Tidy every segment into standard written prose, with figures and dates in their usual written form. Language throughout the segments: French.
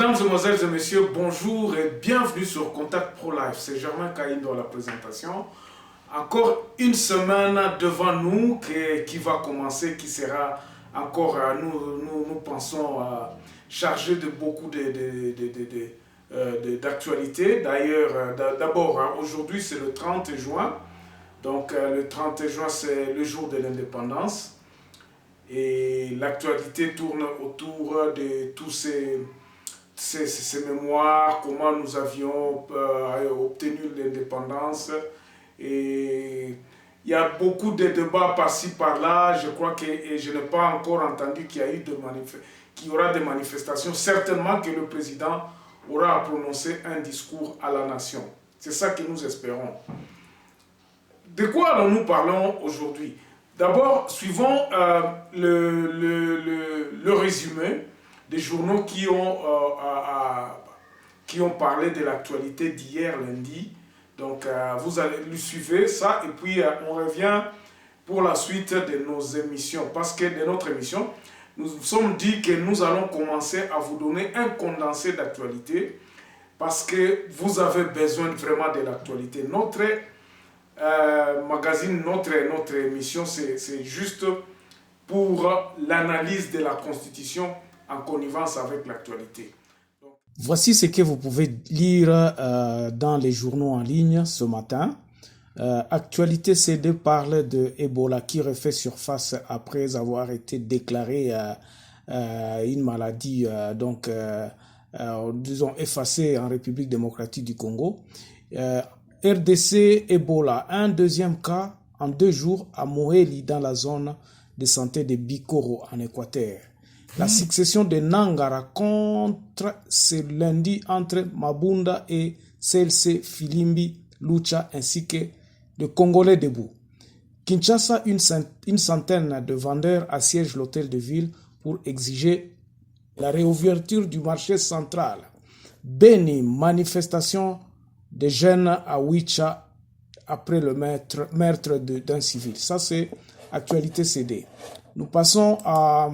Mesdames, Mesdemoiselles et Messieurs, bonjour et bienvenue sur Contact Pro Life. C'est Germain Caïn dans la présentation. Encore une semaine devant nous qui va commencer, qui sera encore, nous pensons, chargée de beaucoup d'actualités. D'ailleurs, d'abord, aujourd'hui c'est le 30 juin. Donc le 30 juin c'est le jour de l'indépendance. Et l'actualité tourne autour de tous ces mémoires, comment nous avions obtenu l'indépendance. Et il y a beaucoup de débats par-ci, par-là. Je crois que et je n'ai pas encore entendu qu'il y aura des manifestations. Certainement que le président aura prononcé un discours à la nation. C'est ça que nous espérons. De quoi allons-nous parler aujourd'hui? D'abord, suivons le résumé des journaux qui ont parlé de l'actualité d'hier lundi. Donc, vous allez le suivre ça et puis on revient pour la suite de nos émissions. Parce que de notre émission, nous nous sommes dit que nous allons commencer à vous donner un condensé d'actualité parce que vous avez besoin vraiment de l'actualité. Notre magazine, notre émission, c'est juste pour l'analyse de la Constitution en connivence avec l'actualité. Voici ce que vous pouvez lire dans les journaux en ligne ce matin. Actualité CD parle de Ebola qui refait surface après avoir été déclaré une maladie disons effacée en République démocratique du Congo. RDC Ebola, un deuxième cas en 2 jours à Moéli dans la zone de santé de Bikoro en Équateur. La succession de Nangara contre ce lundi entre Mabunda et CLC Filimbi Lucha ainsi que de Congolais debout. Kinshasa, une centaine de vendeurs assiègent l'hôtel de ville pour exiger la réouverture du marché central. Beni, manifestation des jeunes à Wicha après le meurtre d'un civil. Ça, c'est actualité CD. Nous passons à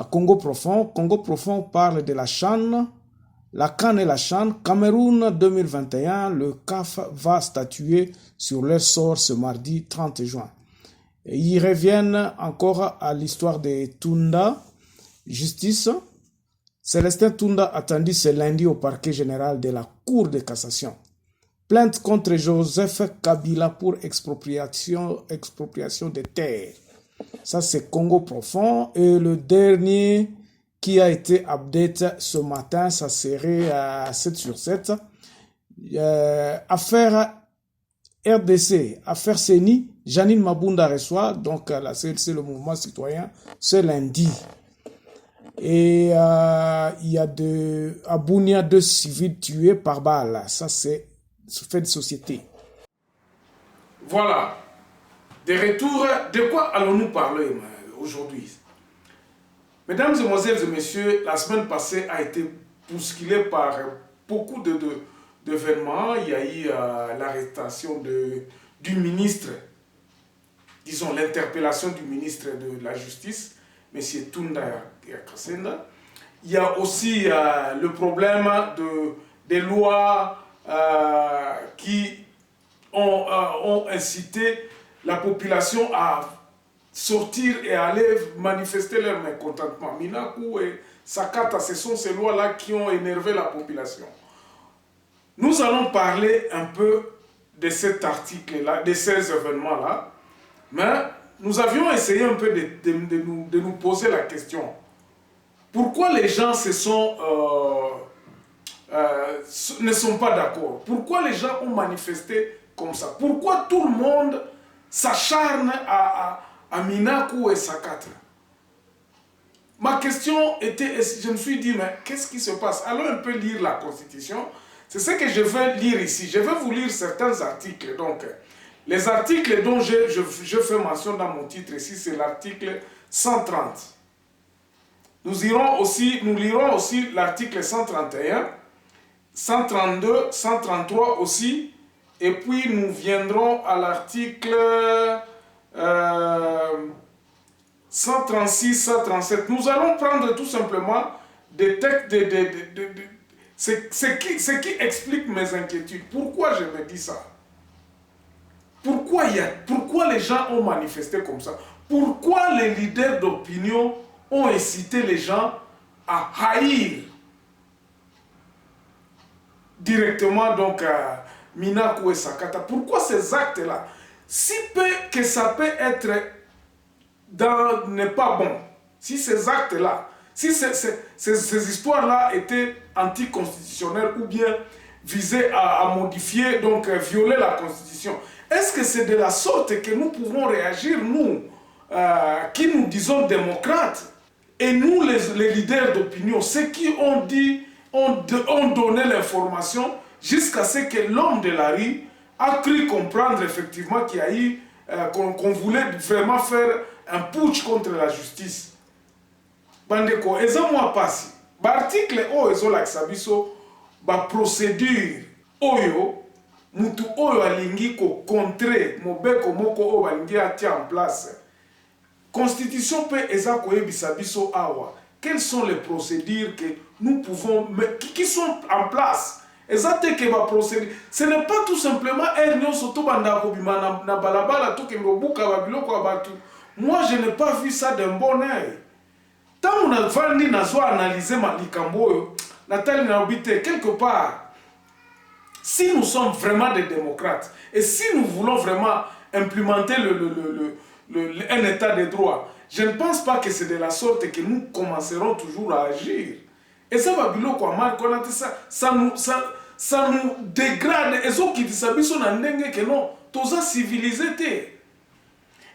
Congo Profond. Congo Profond parle de la CHAN, la CAN et la CHAN. Cameroun 2021, le CAF va statuer sur leur sort ce mardi 30 juin. Et ils reviennent encore à l'histoire de Tunda, justice. Célestin Tunda attendu ce lundi au parquet général de la Cour de cassation. Plainte contre Joseph Kabila pour expropriation des terres. Ça, c'est Congo Profond. Et le dernier qui a été update ce matin, ça serait à 7 sur 7. Affaire RDC, affaire CENI, Janine Mabunda reçoit, donc la CLC, le mouvement citoyen, ce lundi. Et il y a à Bunia 2 civils tués par balle. Ça, c'est fait de société. Voilà. De retour, de quoi allons-nous parler aujourd'hui? Mesdames, Mesdemoiselles et Messieurs, la semaine passée a été bousculée par beaucoup d'événements. Il y a eu l'arrestation du ministre, disons l'interpellation du ministre de la Justice, M. Tunda Yakasenda. Il y a aussi le problème des lois qui ont incité la population à sortir et à aller manifester leur mécontentement. Minaku et Sakata, ce sont ces lois-là qui ont énervé la population. Nous allons parler un peu de cet article-là, de ces événements-là, mais nous avions essayé un peu de nous poser la question. Pourquoi les gens ne sont pas d'accord? Pourquoi les gens ont manifesté comme ça? Pourquoi tout le monde s'acharne à Minaku et Sakata? Ma question était, je me suis dit, mais qu'est-ce qui se passe? Allons un peu lire la Constitution. C'est ce que je vais lire ici. Je vais vous lire certains articles. Donc, les articles dont je fais mention dans mon titre ici, c'est l'article 130. Nous lirons aussi l'article 131, 132, 133 aussi. Et puis nous viendrons à l'article 136, 137. Nous allons prendre tout simplement des textes, ce qui explique mes inquiétudes. Pourquoi je me dis ça? Pourquoi les gens ont manifesté comme ça? Pourquoi les leaders d'opinion ont incité les gens à haïr directement donc Minaku et Sakata? Pourquoi ces actes-là? Si peu que ça peut être n'est pas bon, si ces actes-là, si ces histoires-là étaient anticonstitutionnelles ou bien visaient à modifier, donc violer la Constitution, est-ce que c'est de la sorte que nous pouvons réagir, nous, qui nous disons démocrates, et nous, les leaders d'opinion, ceux qui ont dit, ont donné l'information jusqu'à ce que l'homme de la rue a cru comprendre effectivement qu'il y a eu, qu'on voulait vraiment faire un putsch contre la justice. Bandeko, et ça moi passe. L'article O ezolakisa biso ba procédure oyo mutu oyo alingi ko contrer mobeko moko oyo alingi atia en place. Constitution pe eza koyebisa biso awa. Quelles sont les procédures que nous pouvons qui sont en place? Exacte que va procéder. Ce n'est pas tout simplement un soto banda kobima na balabala to ke ngobuka babiloko abatu. Moi je n'ai pas vu ça d'un bon œil. Tant on a vandi na zo analyser malikambo Nathalie Naobite quelque part. Si nous sommes vraiment des démocrates et si nous voulons vraiment implémenter un état de droit, je ne pense pas que c'est de la sorte que nous commencerons toujours à agir. Et ça va bilo quoi mal connaître ça nous dégrade et ça qui s'habille na ndenge que non tous civilisé.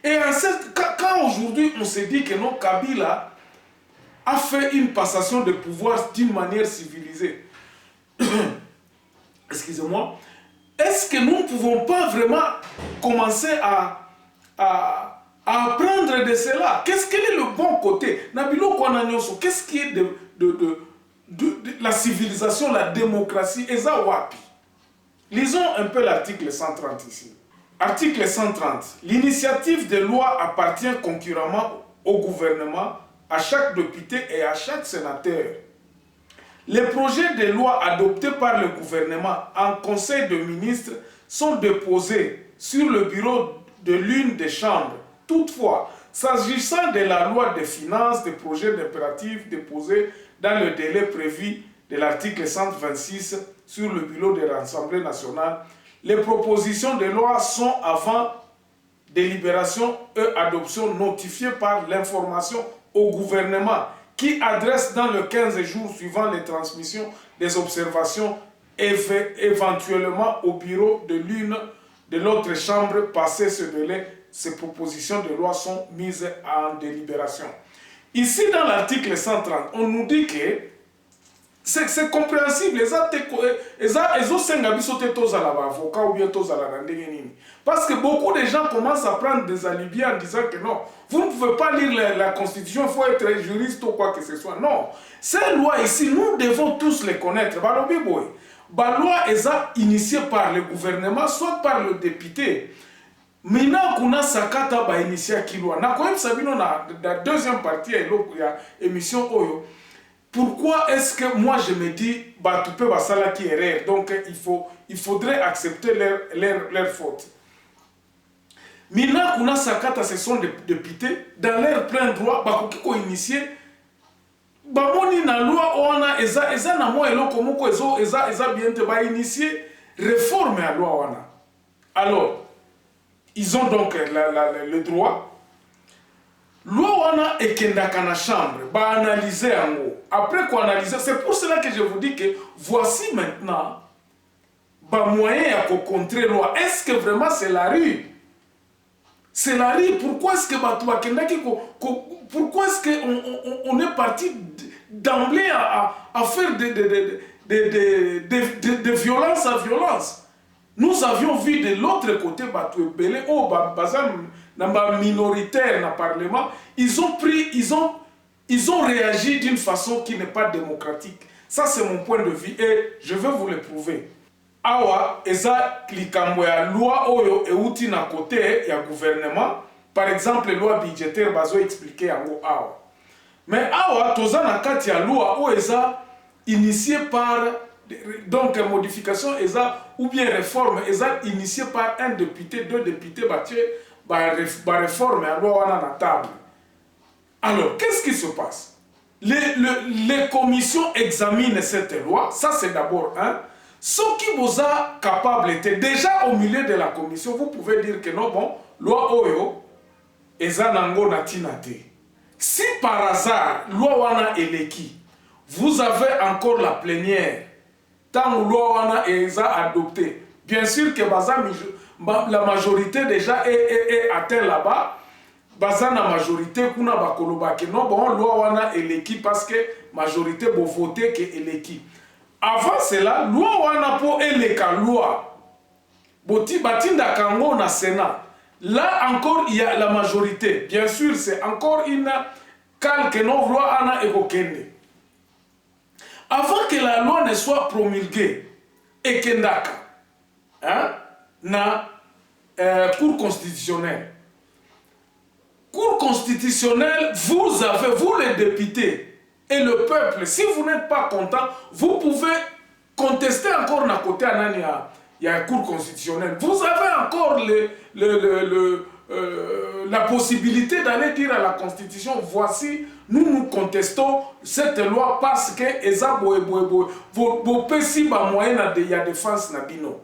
Et quand aujourd'hui on se dit que non, Kabila a fait une passation de pouvoir d'une manière civilisée. Excusez-moi. Est-ce que nous ne pouvons pas vraiment commencer à apprendre de cela? Quel est le bon côté? Qu'est-ce qui est de la civilisation, la démocratie? Et ça, wapi? Lisons un peu l'article 130 ici. Article 130. L'initiative de loi appartient concurremment au gouvernement, à chaque député et à chaque sénateur. Les projets de loi adoptés par le gouvernement en conseil de ministres sont déposés sur le bureau de l'une des chambres. Toutefois, s'agissant de la loi des finances, des projets d'impératifs déposés dans le délai prévu de l'article 126 sur le bureau de l'Assemblée nationale, les propositions de loi sont avant délibération et adoption notifiées par l'information au gouvernement qui adresse dans le 15 jours suivant les transmissions des observations éventuellement au bureau de l'une de l'autre chambre. Passé ce délai, ces propositions de loi sont mises en délibération. Ici, dans l'article 130, on nous dit que c'est compréhensible. Parce que beaucoup de gens commencent à prendre des alibis en disant que non, vous ne pouvez pas lire la Constitution, il faut être juriste ou quoi que ce soit. Non, ces lois ici, nous devons tous les connaître. La loi est initiée par le gouvernement, soit par le député. Maintenant, on a sakata ba initié qui loi. Na koyeb sabino na deuxième partie il y a émission Oyo. Pourquoi est-ce que moi je me dis bah tu peux basala qui erreur. Donc il faudrait accepter leur faute. Maintenant, on a sakata ce sont des députés dans leur plein droit bah ko initié bah moni na loi ona eza na moi eloko moko eza bien te ba initié réforme à loi ona. Alors ils ont donc le droit. Loi wana ekendaka na chambre, ba analyser en haut. Après quoi analyser, c'est pour cela que je vous dis que voici maintenant ba moyen à contrer loi. Est-ce que vraiment c'est la rue? C'est la rue. Pourquoi est-ce que pourquoi est-ce que on est parti d'emblée à faire de violence à violence? Nous avions vu de l'autre côté Batou Belé, minoritaire dans le Parlement, ils ont réagi d'une façon qui n'est pas démocratique. Ça c'est mon point de vue et je vais vous le prouver. Awa, eza klikambo ya loi oyo euti na côté ya gouvernement, par exemple loi budgétaire bazo expliquer yango awa. Mais awa toza na kati ya loi o eza initié par donc modification eza ou bien réforme eza initié par un député, deux députés batie ba réforme ya loi wana na table. Alors qu'est-ce qui se passe? Les commissions examinent cette loi, ça c'est d'abord un. Ceux qui vous a capable étaient déjà au milieu de la commission, vous pouvez dire que non, bon, loi oyo eza nango na tinate. Si par hasard, loi wana eleki, vous avez encore la plénière, tant que loi wana est adoptée, bien sûr que la majorité déjà est atteinte là-bas, baza na majorité kuna bakoloba ke non bon loi wana eleki parce que majorité bo voter que eleki. Avant cela, loi wana po eleka loi, boti batinda kango na Sénat. Là encore, il y a la majorité. Bien sûr, c'est encore une calque non loi ana ekokende. Avant que la loi ne soit promulguée, ekendaka, hein, na Cour constitutionnelle. Cour constitutionnelle, vous les députés et le peuple, si vous n'êtes pas content, vous pouvez contester encore na côté anani il y a Cour constitutionnelle. Vous avez encore la possibilité d'aller dire à la Constitution, voici, nous contestons cette loi parce que vos pessi ba moyen de ya défense na bino.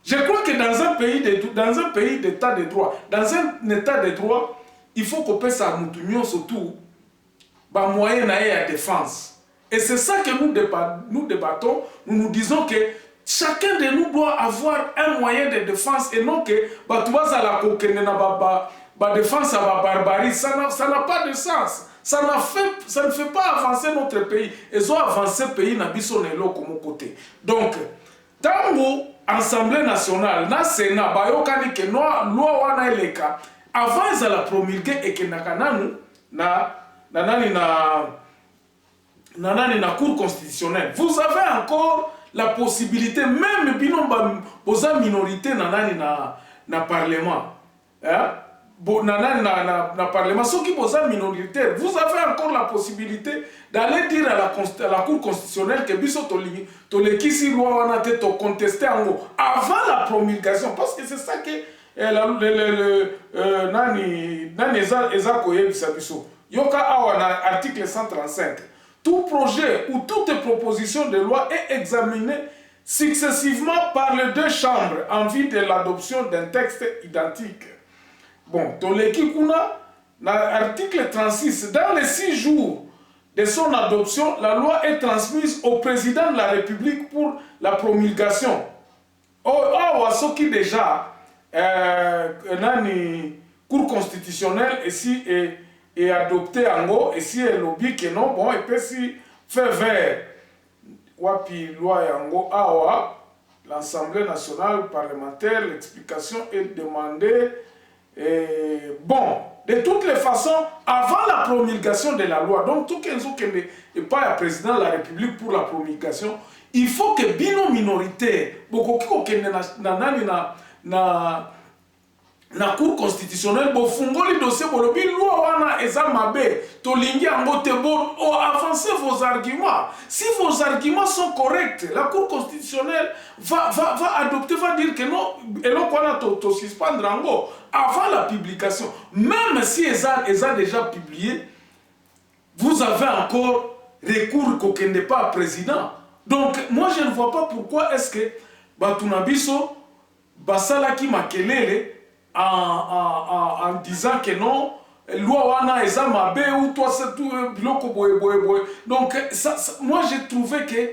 Je crois que dans un pays d'état de droit, dans un état de droit, il faut qu'on puisse à nous surtout ba moyen na ya défense. Et c'est ça que nous débattons, nous disons que chacun de nous doit avoir un moyen de défense et non que tu vas à la coquine na défense à la barbarie, ça n'a pas de sens. Ça ne fait pas avancer notre pays. Ils ont avancé le pays na biso nelo comme côté. Donc, tango Assemblée nationale, na Sénat, bayokani ke loi wana eleka, avant ils la promulguer et que nakananu na Cour constitutionnelle. Vous avez encore la possibilité, même binomba boza minorité na parlement, hein? Na parlement, ceux qui boza minoritaire, vous avez encore la possibilité d'aller dire à la Cour constitutionnelle que biso toleki si loi wana te to contester ango avant la promulgation, parce que c'est ça que nani eza koyebisa biso. Yoka awa na article 135. Tout projet ou toute proposition de loi est examinée successivement par les deux chambres en vue de l'adoption d'un texte identique. Bon, Toleki Kuna, dans l'article 36, dans les 6 jours de son adoption, la loi est transmise au président de la République pour la promulgation. Oh, ce qui déjà, Cour constitutionnelle ici est adopté en haut, et si elle lobby que non, bon, et puis si fait vers wapi loi yango awa, l'Assemblée nationale parlementaire, l'explication est demandée. Et bon, de toutes les façons, avant la promulgation de la loi, donc tout qui n'est pas le président de la République pour la promulgation, il faut que bino minorité, beaucoup qui na Cour constitutionnelle, bo fungoli dossier bolobi loi wana eza mabe, tolingi ango te bon, avancez vos arguments. Si vos arguments sont corrects, la Cour constitutionnelle va adopter, va dire que non, et non wana to suspendre ango avant la publication. Même si eza déjà publié, vous avez encore recours qu'on n'est pas président. Donc moi je ne vois pas pourquoi est-ce que Batunabiso basala ki makelele en disant que non, loi wana eza mabe ou toi c'est tout biloko boye. Donc ça, moi j'ai trouvé que